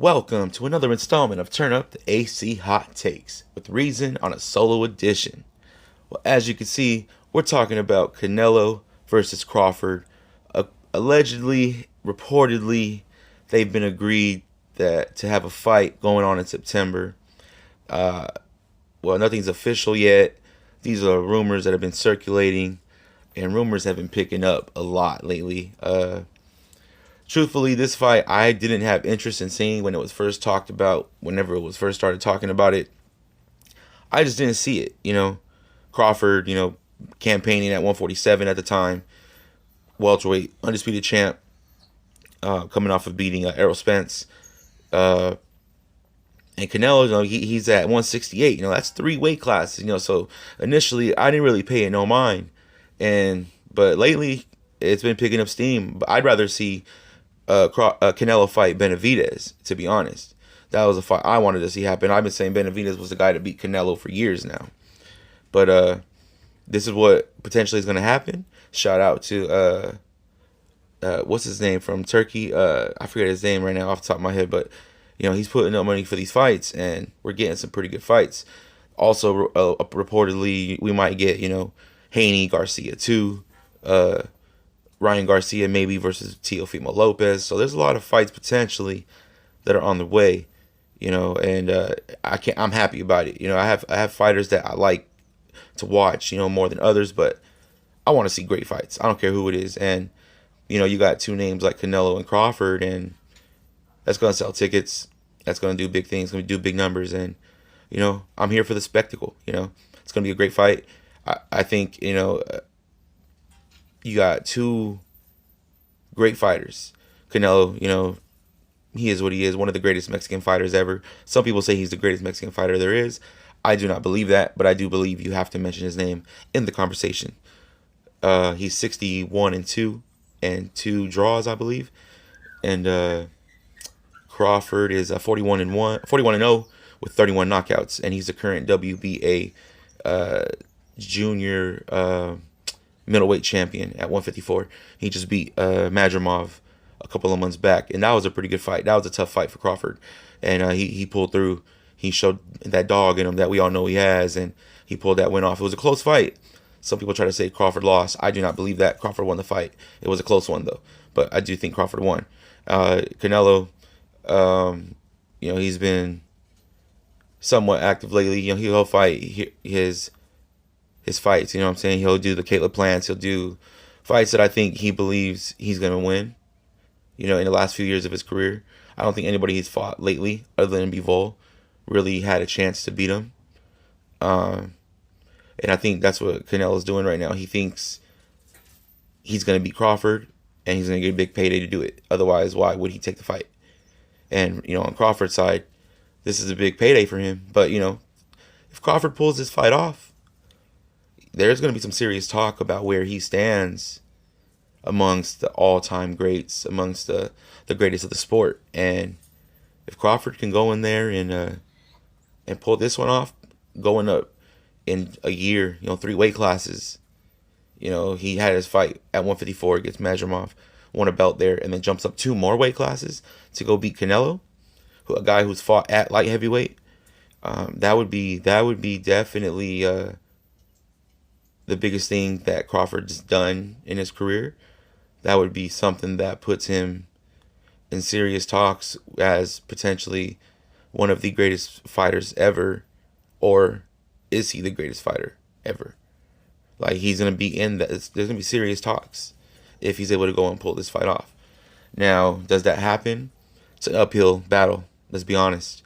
Welcome to another installment of Turn Up the AC Hot Takes with Reason on a solo edition. Well, as you can see, we're talking about Canelo versus Crawford. Allegedly, reportedly, they've been agreed that to have a fight going on in September. Well, nothing's official yet. These are rumors that have been circulating, and rumors have been picking up a lot lately. Truthfully, this fight I didn't have interest in seeing when it was first talked about. Whenever it was first started talking about it, I just didn't see it. Crawford, campaigning at 147 at the time, welterweight, undisputed champ, coming off of beating Errol Spence. And Canelo, he's at 168. That's three weight classes. So initially I didn't really pay it no mind, but lately it's been picking up steam. But I'd rather see Canelo fight Benavidez, to be honest. That was a fight I wanted to see happen. I've been saying Benavidez was the guy to beat Canelo for years now. But this is what potentially is going to happen. Shout out to, what's his name from Turkey? I forget his name right now off the top of my head. But, he's putting up money for these fights, and we're getting some pretty good fights. Also, reportedly, we might get, Haney Garcia too. Ryan Garcia maybe versus Teofimo Lopez. So there's a lot of fights potentially that are on the way, and I'm happy about it. I have fighters that I like to watch, more than others, but I want to see great fights. I don't care who it is. And, you got two names like Canelo and Crawford, and that's going to sell tickets. That's going to do big things, going to do big numbers. And, I'm here for the spectacle. It's going to be a great fight. I think, you got two great fighters. Canelo, he is what he is, one of the greatest Mexican fighters ever. Some people say he's the greatest Mexican fighter there is. I do not believe that, but I do believe you have to mention his name in the conversation. He's 61-2 and 2 draws, I believe. And Crawford is 41-0 with 31 knockouts, and he's the current WBA junior middleweight champion at 154. He just beat Madrimov a couple of months back, and that was a pretty good fight. That was a tough fight for Crawford, and he pulled through. He showed that dog in him that we all know he has, and he pulled that win off. It was a close fight. Some people try to say Crawford lost. I do not believe that. Crawford won the fight. It was a close one, though, but I do think Crawford won. Canelo, he's been somewhat active lately. He'll fight his fights. You know what I'm saying? He'll do the Caleb Plants. He'll do fights that I think he believes he's going to win. In the last few years of his career, I don't think anybody he's fought lately, other than Bivol, really had a chance to beat him. And I think that's what Canelo's doing right now. He thinks he's going to beat Crawford, and he's going to get a big payday to do it. Otherwise, why would he take the fight? And, on Crawford's side, this is a big payday for him. But, if Crawford pulls this fight off, there's going to be some serious talk about where he stands amongst the all-time greats, amongst the greatest of the sport. And if Crawford can go in there and pull this one off, going up in a year, 3 weight classes. He had his fight at 154 against Madrimov, won a belt there, and then jumps up 2 more weight classes to go beat Canelo, a guy who's fought at light heavyweight. That would be definitely the biggest thing that Crawford's done in his career. That would be something that puts him in serious talks as potentially one of the greatest fighters ever, or is he the greatest fighter ever? Like, he's going to be in that. There's going to be serious talks if he's able to go and pull this fight off. Now, does that happen? It's an uphill battle. Let's be honest.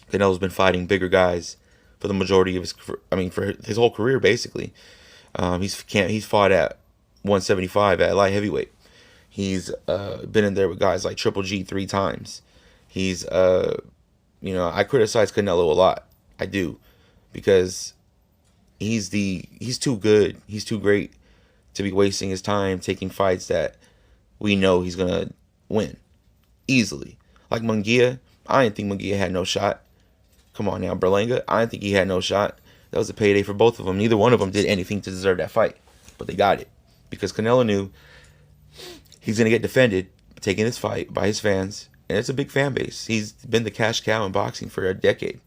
Canelo's been fighting bigger guys for the majority of for his whole career, basically. He's fought at 175 at light heavyweight. He's been in there with guys like Triple G 3 times. He's, I criticize Canelo a lot. I do, because he's too good. He's too great to be wasting his time taking fights that we know he's gonna win easily. Like Munguia, I didn't think Munguia had no shot. Come on now, Berlanga, I didn't think he had no shot. That was a payday for both of them. Neither one of them did anything to deserve that fight, but they got it because Canelo knew he's gonna get defended taking this fight by his fans, and it's a big fan base. He's been the cash cow in boxing for a decade,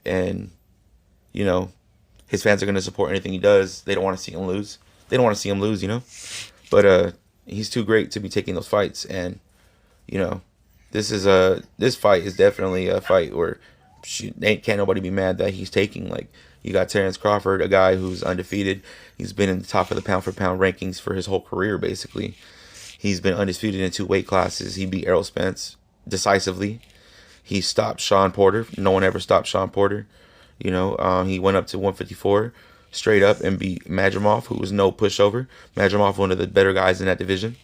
and you know his fans are going to support anything he does. They don't want to see him lose. They don't want to see him lose, But he's too great to be taking those fights, and you know, this fight is definitely a fight where can't nobody be mad that he's taking. Like, you got Terrence Crawford, a guy who's undefeated. He's been in the top of the pound for pound rankings for his whole career, basically. He's been undisputed in 2 weight classes. He beat Errol Spence decisively. He stopped Sean Porter. No one ever stopped Sean Porter. He went up to 154 straight up and beat Madrimov, who was no pushover. Madrimov, one of the better guys in that division.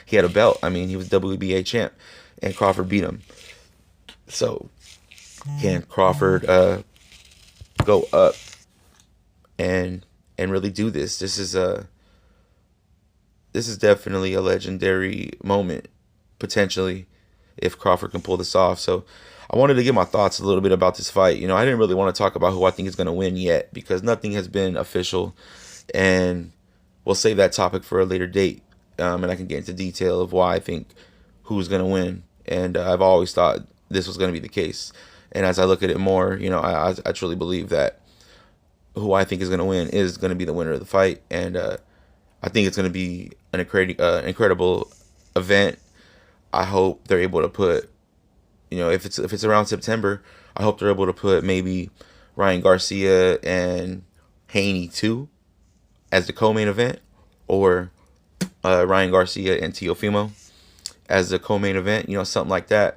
He had a belt. I mean, he was WBA champ, and Crawford beat him. So, can Crawford go up and really do this? This is definitely a legendary moment, potentially, if Crawford can pull this off. So I wanted to get my thoughts a little bit about this fight. I didn't really want to talk about who I think is going to win yet, because nothing has been official, and we'll save that topic for a later date, and I can get into detail of why I think who's going to win. And I've always thought this was going to be the case. And as I look at it more, I truly believe that who I think is going to win is going to be the winner of the fight. And I think it's going to be an incredible event. I hope they're able to put, if it's around September, I hope they're able to put maybe Ryan Garcia and Haney 2 as the co-main event, or Ryan Garcia and Teofimo as the co-main event, something like that.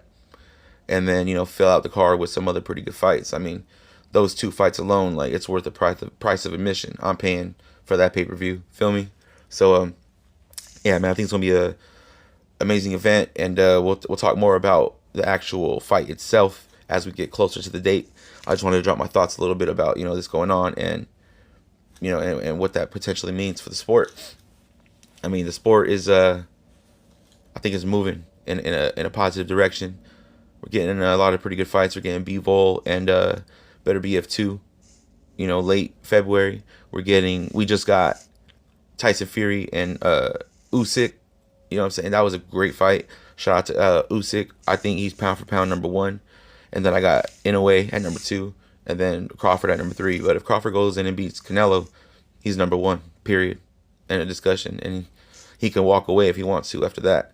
And then, fill out the card with some other pretty good fights. I mean, those 2 fights alone, like, it's worth the price of admission. I'm paying for that pay-per-view. Feel me? So, yeah, man, I think it's going to be a amazing event. And we'll talk more about the actual fight itself as we get closer to the date. I just wanted to drop my thoughts a little bit about, this going on, and, and what that potentially means for the sport. I mean, the sport is, I think, is moving in a positive direction. We're getting a lot of pretty good fights. We're getting Bivol and Better BF2, late February. We just got Tyson Fury and Usyk. You know what I'm saying? That was a great fight. Shout out to Usyk. I think he's pound for pound number 1. And then I got Inoue at number 2. And then Crawford at number 3. But if Crawford goes in and beats Canelo, he's number 1, period. End of discussion. And he can walk away if he wants to after that.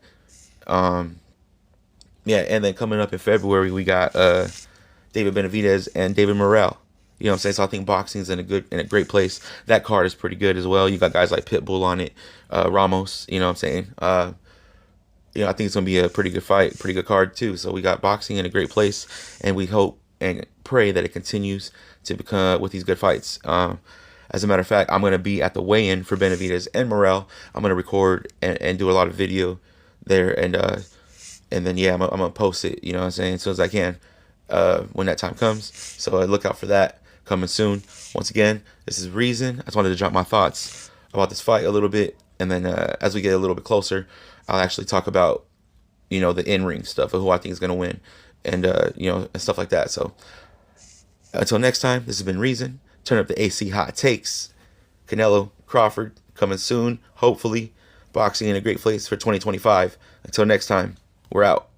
Yeah, and then coming up in February, we got David Benavidez and David Morrell. You know what I'm saying? So I think boxing's in a great place. That card is pretty good as well. You got guys like Pitbull on it, Ramos. You know what I'm saying? I think it's gonna be a pretty good fight, pretty good card too. So we got boxing in a great place, and we hope and pray that it continues to become with these good fights. As a matter of fact, I'm gonna be at the weigh-in for Benavidez and Morrell. I'm gonna record and do a lot of video there, and then I'm gonna post it. You know what I'm saying? As soon as I can, when that time comes. So look out for that coming soon. Once again, this is Reason. I just wanted to drop my thoughts about this fight a little bit, and then as we get a little bit closer, I'll actually talk about the in-ring stuff of who I think is gonna win, and and stuff like that. So until next time, this has been Reason. Turn up the AC hot takes. Canelo, Crawford coming soon. Hopefully, boxing in a great place for 2025. Until next time, we're out.